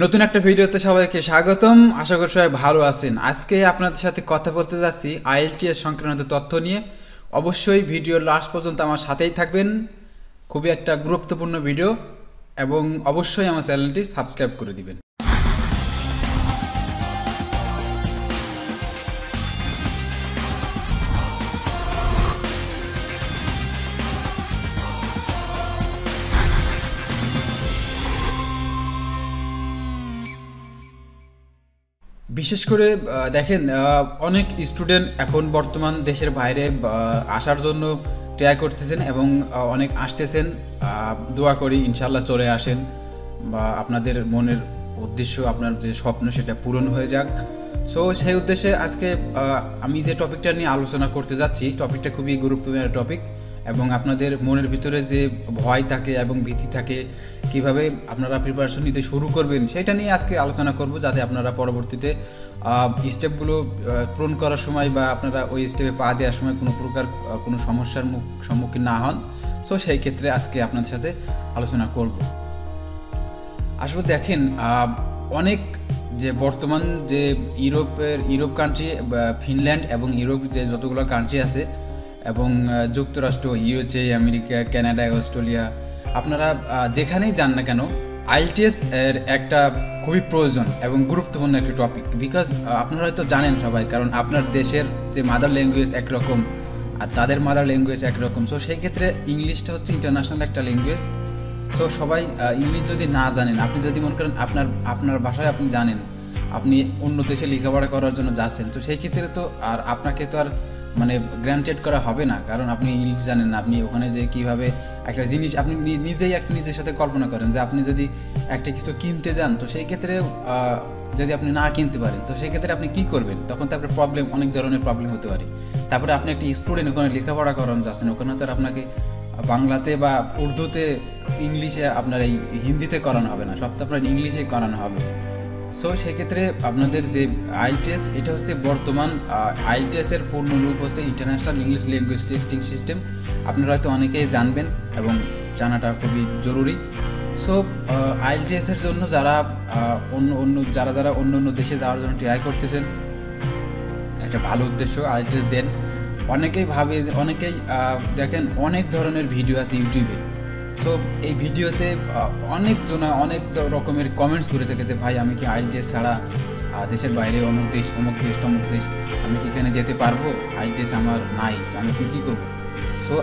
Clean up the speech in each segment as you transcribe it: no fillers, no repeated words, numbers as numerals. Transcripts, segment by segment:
নতুন একটা ভিডিওতে সবাইকে স্বাগতম। আশা করি সবাই ভালো আছেন। আজকে আপনাদের সাথে কথা বলতে যাচ্ছি IELTS সংক্রান্ত তথ্য নিয়ে। অবশ্যই ভিডিওর লাস্ট পর্যন্ত আমার সাথেই থাকবেন। খুবই একটা গুরুত্বপূর্ণ ভিডিও এবং অবশ্যই আমার চ্যানেলটি সাবস্ক্রাইব করে দিবেন। বিশেষ করে দেখেন অনেক স্টুডেন্ট এখন বর্তমান দেশের বাইরে আসার জন্য ট্রাই করতেছেন এবং অনেক আসতেছেন। দোয়া করি ইনশাআল্লাহ চলে আসেন বা আপনাদের মনের উদ্দেশ্য, আপনার যে স্বপ্ন সেটা পূরণ হয়ে যাক। সো সেই উদ্দেশ্যে আজকে আমি যে টপিকটা নিয়ে আলোচনা করতে যাচ্ছি, টপিকটা খুবই গুরুত্বপূর্ণ টপিক এবং আপনাদের মনের ভিতরে যে ভয় থাকে এবং ভীতি থাকে, কিভাবে আপনারা প্রিপারেশন নিতে শুরু করবেন সেটা নিয়ে আজকে আলোচনা করব, যাতে আপনারা পরবর্তীতে স্টেপগুলো পূরণ করার সময় বা আপনারা ওই স্টেপে পা দেওয়ার সময় কোনো প্রকার কোনো সমস্যার সম্মুখীন না হন। সো সেই ক্ষেত্রে আজকে আপনাদের সাথে আলোচনা করব। আসলে দেখেন অনেক যে বর্তমান যে ইউরোপ কান্ট্রি, ফিনল্যান্ড এবং ইউরোপ যে যতগুলো কান্ট্রি আছে এবং যুক্তরাষ্ট্র, USA, আমেরিকা, কানাডা, অস্ট্রেলিয়া, আপনারা যেখানেই যান না কেন IELTS এর একটা খুবই প্রয়োজন এবং গুরুত্বপূর্ণ একটা টপিক। বিকজ আপনারা হয়তো জানেন সবাই, কারণ আপনার দেশের যে মাদার ল্যাঙ্গুয়েজ একরকম আর তাদের মাদার ল্যাঙ্গুয়েজ একরকম। সো সেই ক্ষেত্রে ইংলিশটা হচ্ছে ইন্টারন্যাশনাল একটা ল্যাঙ্গুয়েজ। সো সবাই ইংলিশ যদি না জানেন, আপনি যদি মনে করেন আপনার ভাষায় আপনি জানেন, আপনি অন্য দেশে লেখাপড়া করার জন্য যাচ্ছেন, তো সেই ক্ষেত্রে তো আর আপনাকে তো আর মানে গ্রান্টেড করা হবে না, কারণ আপনি ইংলিশ জানেন না। আপনি ওখানে যে কিভাবে একটা জিনিস আপনি নিজেই একটা নিজের সাথে কল্পনা করেন যে আপনি যদি একটা কিছু কিনতে যান, তো সেই ক্ষেত্রে যদি আপনি না কিনতে পারেন, তো সেই ক্ষেত্রে আপনি কি করবেন? তখন তো আপনার প্রবলেম, অনেক ধরনের প্রবলেম হতে পারে। তারপরে আপনি একটা স্টুডেন্ট, ওখানে লেখাপড়া করানো যাচ্ছেন, ওখানে তো আর আপনাকে বাংলাতে বা উর্দুতে, ইংলিশে, আপনার এই হিন্দিতে করানো হবে না, সব তো আপনার ইংলিশে করানো হবে। সো সেক্ষেত্রে আপনাদের যে IELTS, এটা হচ্ছে বর্তমান IELTS এর পূর্ণ রূপ হচ্ছে international English language testing system. আপনারা হয়তো অনেকেই জানবেন এবং জানাটা খুবই জরুরি। সো IELTS এর জন্য যারা যারা অন্য দেশে যাওয়ার জন্য ট্রাই করতেছেন, একটা ভালো উদ্দেশ্য IELTS দেন। অনেকেই ভাবে যে দেখেন অনেক ধরনের ভিডিও আছে ইউটিউবে। সো এই ভিডিওতে অনেক রকমের কমেন্টস করে থাকে যে ভাই আমি কি IELTS ছাড়া দেশের বাইরে অমুক দেশ তমুক দেশ আমি কি এখানে যেতে পারবো? IELTS আমার নাই, আমি কী করবো? সো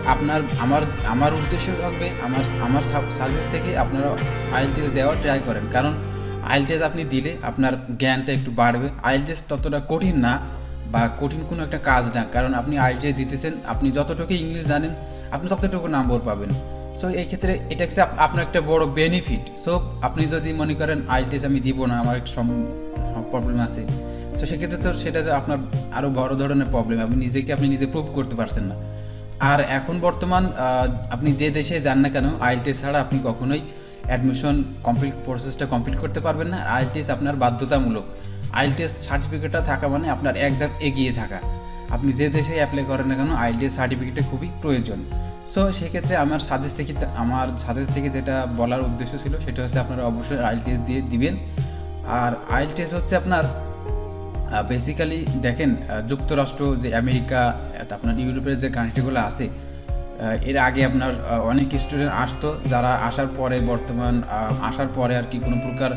আমার উদ্দেশ্য থাকবে, আমার সাজেস্ট থেকে আপনারা IELTS দেওয়ার ট্রাই করেন, কারণ IELTS আপনি দিলে আপনার জ্ঞানটা একটু বাড়বে। IELTS ততটা কঠিন না বা কঠিন কোনো একটা কাজ না, কারণ আপনি IELTS দিতেছেন, আপনি যতটুকু ইংলিশ জানেন আপনি ততটুকু নম্বর পাবেন। সো এই ক্ষেত্রে এটা হচ্ছে আপনার একটা বড় বেনিফিট। সো আপনি যদি মনে করেন IELTS আমি দিব না, আমার একটা প্রবলেম আছে, সো সেক্ষেত্রে তো সেটা আপনার আরও বড় ধরনের প্রবলেম, আপনি নিজে প্রুভ করতে পারছেন না। আর এখন বর্তমান আপনি যে দেশে যান না কেন, IELTS ছাড়া আপনি কখনোই অ্যাডমিশন প্রসেসটা কমপ্লিট করতে পারবেন না। IELTS আপনার বাধ্যতামূলক। IELTS সার্টিফিকেটটা থাকা মানে আপনার এক ধাপ এগিয়ে থাকা। আপনি যে দেশে অ্যাপ্লাই করেন না কেন IELTS সার্টিফিকেটটা খুবই প্রয়োজন। সো সেক্ষেত্রে আমার সাজেস্ট থেকে যেটা বলার উদ্দেশ্য ছিল সেটা হচ্ছে আপনারা অবশ্যই IELTS দিয়ে দিবেন। আর IELTS হচ্ছে আপনার বেসিক্যালি দেখেন যুক্তরাষ্ট্র, যে আমেরিকা, আপনার ইউরোপের যে কান্ট্রিগুলো আছে, এর আগে আপনার অনেক স্টুডেন্ট আসতো, যারা আসার পরে আর কি কোনো প্রকার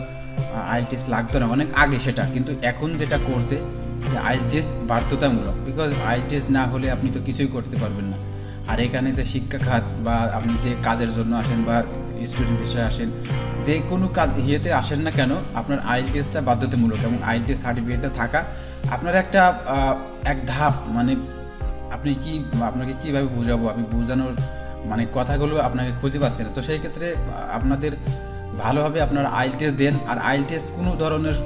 IELTS লাগতো না অনেক আগে সেটা, কিন্তু এখন যেটা করছে যে IELTS বাধ্যতামূলক। বিকজ IELTS না হলে আপনি তো কিছুই করতে পারবেন না। আর এখানে যে শিক্ষা খাত বা আপনি যে কাজের জন্য আসেন বা স্টুডেন্ট হিসেবে আসেন, যে কোনো কাজ আসেন না কেন, আপনার IELTSটা বাধ্যতামূলক এবং IELTS সার্টিফিকেটটা থাকা আপনার একটা এক ধাপ, মানে আপনাকে কীভাবে বোঝাবো, আমি বোঝানোর মানে কথাগুলো আপনাকে খুঁজে পাচ্ছেন। তো সেই ক্ষেত্রে আপনাদের ভালোভাবে আপনারা IELTS দেন। আর IELTS কোনো ধরনের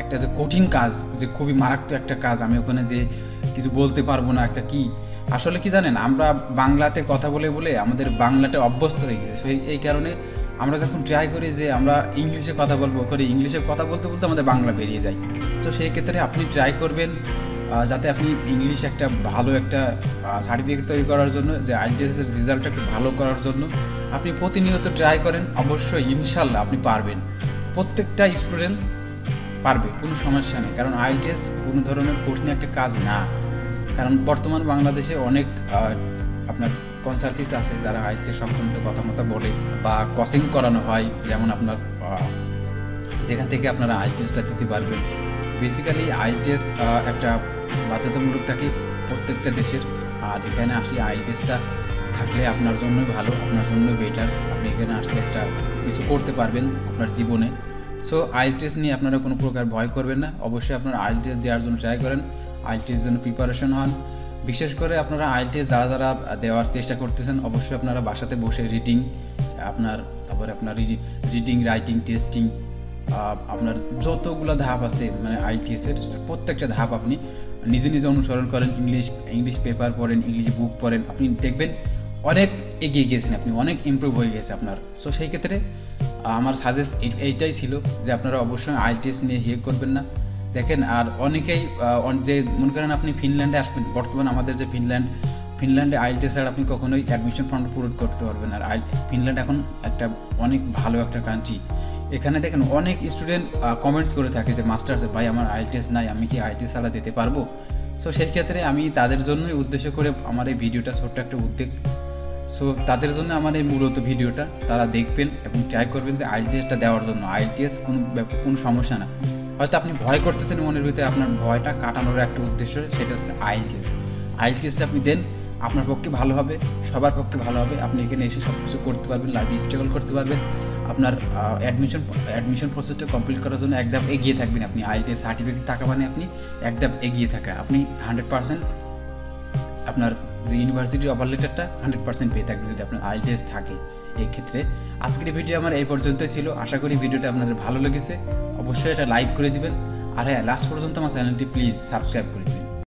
একটা যে কঠিন কাজ, যে খুবই মারাত্মক একটা কাজ, আমি ওখানে যে কিছু বলতে পারবো না, একটা কি আসলে কি জানেন, আমরা বাংলাতে কথা বলে আমাদের বাংলাটা অভ্যস্ত হয়ে গেছে। সেই এই কারণে আমরা যখন ট্রাই করি যে আমরা ইংলিশে কথা বলবো, ইংলিশে কথা বলতে আমাদের বাংলা বেরিয়ে যায়। তো সেই ক্ষেত্রে আপনি ট্রাই করবেন যাতে আপনি ইংলিশ একটা ভালো একটা সার্টিফিকেট তৈরি করার জন্য, যে IELTS এর রেজাল্টটা একটু ভালো করার জন্য আপনি প্রতিনিয়ত ট্রাই করেন। অবশ্যই ইনশাল্লাহ আপনি পারবেন। প্রত্যেকটা স্টুডেন্ট পারবে, কোনো সমস্যা নেই। কারণ আইএলটিএস কোনো ধরনের কঠিন একটা কাজ না। কারণ বর্তমান বাংলাদেশে অনেক আপনার কনসালটেন্সি আছে যারা আইএলটিএস সংক্রান্ত কথা মতো বলে বা কোচিং করানো হয়, যেমন আপনার যেখান থেকে আপনারা আইএলটিএসটা দিতে পারবেন। বেসিক্যালি আইএলটিএস একটা বাধ্যতামূলক থাকে প্রত্যেকটা দেশের, আর এখানে আসলে আইএলটিএসটা থাকলে আপনার জন্যই ভালো, আপনার জন্যই বেটার। আপনি এখানে আসলে একটা কিছু করতে পারবেন আপনার জীবনে। সো আইএলটিএস নিয়ে আপনারা কোনো প্রকার ভয় করবেন না। অবশ্যই আপনারা আইএলটিএস দেওয়ার জন্য ট্রাই করেন, আইএলটিএস জন্য প্রিপারেশন হন। বিশেষ করে আপনারা আইএলটিএস যারা যারা দেওয়ার চেষ্টা করতেছেন, অবশ্যই আপনারা বাসাতে বসে রিডিং, তারপরে আপনার রিডিং, রাইটিং, টেস্টিং, আপনার যতগুলো ধাপ আছে মানে আইএলটিএসের প্রত্যেকটা ধাপ আপনি নিজে নিজে অনুসরণ করেন। ইংলিশ পেপার পড়েন, ইংলিশ বুক পড়েন, আপনি দেখবেন অনেক এগিয়ে গিয়েছেন, আপনি অনেক ইমপ্রুভ হয়ে গেছে আপনার। সো সেই ক্ষেত্রে আমার সাজেস্ট এইটাই ছিল যে আপনারা অবশ্যই আইএলটিএস নিয়ে হিয়ে করবেন না। দেখেন, আর অনেকেই যে মনে করেন আপনি ফিনল্যান্ডে আসবেন, বর্তমানে আমাদের যে ফিনল্যান্ডে আইএলটিএস ছাড়া আপনি কখনোই অ্যাডমিশন ফর্ম পূরণ করতে পারবেন। আর ফিনল্যান্ড এখন একটা অনেক ভালো একটা কান্ট্রি। এখানে দেখেন অনেক স্টুডেন্ট কমেন্টস করে থাকে যে মাস্টার্সে ভাই আমার আইএলটিএস নাই, আমি কি আইএলটিএস ছাড়া যেতে পারবো? সো সেই ক্ষেত্রে আমি তাদের জন্যই উদ্দেশ্য করে আমার এই ভিডিওটা, ছোট্ট একটা উদ্যোগ। সো তাদের জন্য আমার এই মূলত ভিডিওটা, তারা দেখবেন এবং ট্রাই করবেন যে আইএলটিএসটা দেওয়ার জন্য। আইএলটিএস কোনো সমস্যা না। হয়তো আপনি ভয় করতেছেন মনের ভিতরে, আপনার ভয়টা কাটানোর একটা উদ্দেশ্য, সেটা হচ্ছে আইএলটিএসটা আপনি দেন, আপনার পক্ষে ভালো হবে, সবার পক্ষে ভালো হবে। আপনি এখানে এসে সব কিছু করতে পারবেন, লাইফে স্ট্রাগল করতে পারবেন। আপনার অ্যাডমিশন প্রসেসটা কমপ্লিট করার জন্য একদম এগিয়ে থাকবেন। আপনি আইএলটিএস সার্টিফিকেট টাকা মানে আপনি একদম এগিয়ে থাকা, আপনি 100% আপনার যে ইউনিভার্সিটির অফার লেটারটা 100% পেয়ে থাকবেন যদি আপনার আইএলটিএস থাকে। এই ক্ষেত্রে আজকের ভিডিও আমার এই পর্যন্তই ছিল। আশা করি ভিডিওটা আপনাদের ভালো লেগেছে। অবশ্যই এটা লাইক করে দিবেন, আর হ্যাঁ, লাস্ট পর্যন্ত আমার চ্যানেলটি প্লিজ সাবস্ক্রাইব করে দিবেন।